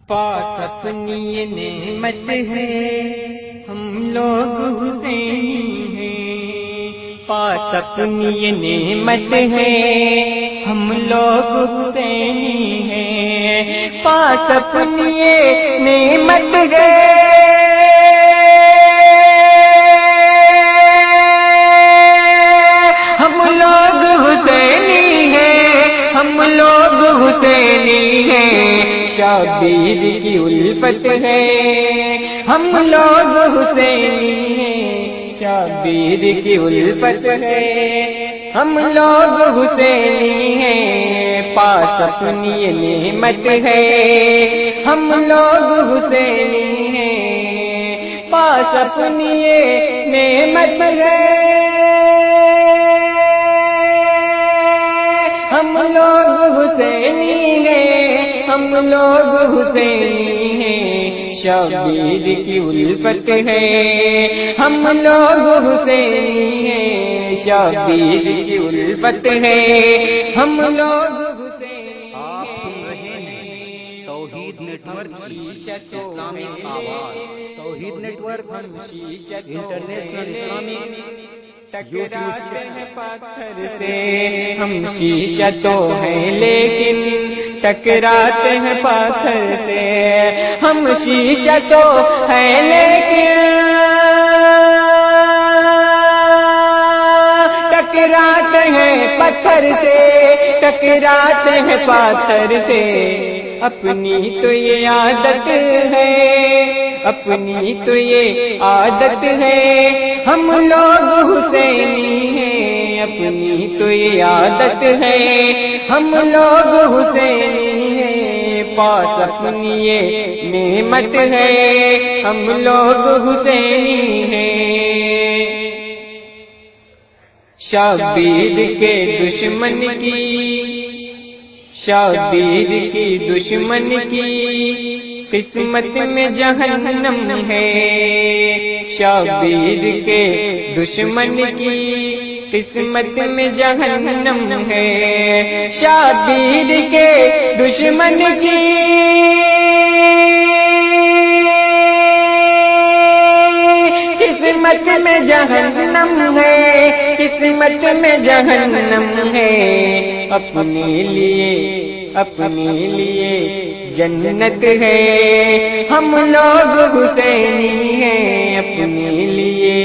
پاس اپنی نعمت ہے، ہم لوگ حسینی ہیں۔ پاس اپنی نعمت ہے، ہم لوگ حسینی ہیں۔ پاس اپنی نعمت ہے، ہم لوگ حسینی ہیں، ہم لوگ حسینی ہیں۔ شبیر کی الفت ہے، ہم لوگ حسینی ہیں۔ شبیر کی الفت ہے، ہم لوگ حسینی ہیں۔ پاس اپنی نعمت ہے، ہم لوگ حسینی ہیں۔ پاس اپنی نعمت ہے، ہم لوگ حسینی ہیں، ہم لوگ حسینی ہیں۔ شبیر کی الفت ہے، ہم لوگ حسینی ہیں۔ شبیر کی الفت ہے، ہم لوگ حسینی ہیں۔ آپ سن رہے ہیں توحید نیٹ ورک اسلامک آواز۔ توحید نیٹ ورک انٹرنیشنل اسلامک ٹکراتے ہیں پتھر سے ہم شیشہ تو ہیں لیکن ٹکراتے ہیں پتھر سے ہم شیشہ تو ہیں لیکن ٹکراتے ہیں پتھر سے ٹکراتے ہیں پتھر سے اپنی تو یہ عادت ہے اپنی تو یہ عادت ہے ہم لوگ حسینی ہیں اپنی تو یہ عادت ہے ہم لوگ حسینی ہیں پاس اپنی یہ نعمت ہے ہم لوگ حسینی ہیں شبیر کے دشمن کی شبیر کی دشمن کی قسمت میں جہنم ہے شبیر کے دشمن کی قسمت میں جہنم ہے شبیر کے دشمن کی قسمت میں جہنم ہے قسمت میں جہنم ہے اپنے لیے جنت ہے ہم لوگ حسینی ہیں اپنے لیے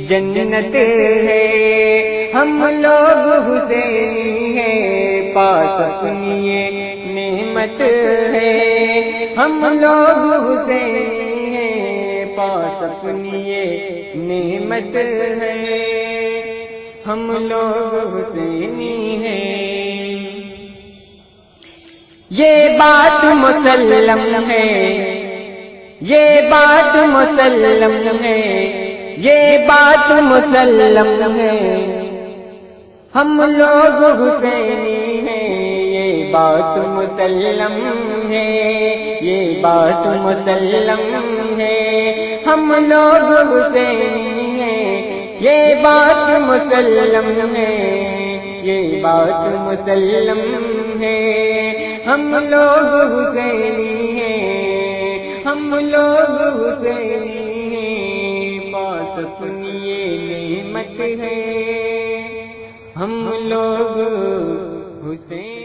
جنت ہے ہم لوگ حسینی ہیں پاس اپنی نعمت ہے ہم لوگ حسینی ہیں پاس اپنی نعمت ہے ہم لوگ حسینی ہیں یہ بات مسلم ہے یہ بات مسلم ہے یہ بات مسلم ہے ہم لوگ حسینی ہیں یہ بات مسلم ہے یہ بات مسلم ہے ہم لوگ حسینی ہیں یہ بات مسلم ہے یہ بات مسلم ہے ہم لوگ حسینی ہیں ہم لوگ حسینی ہیں پاس اپنی نعمت ہے ہم لوگ حسینی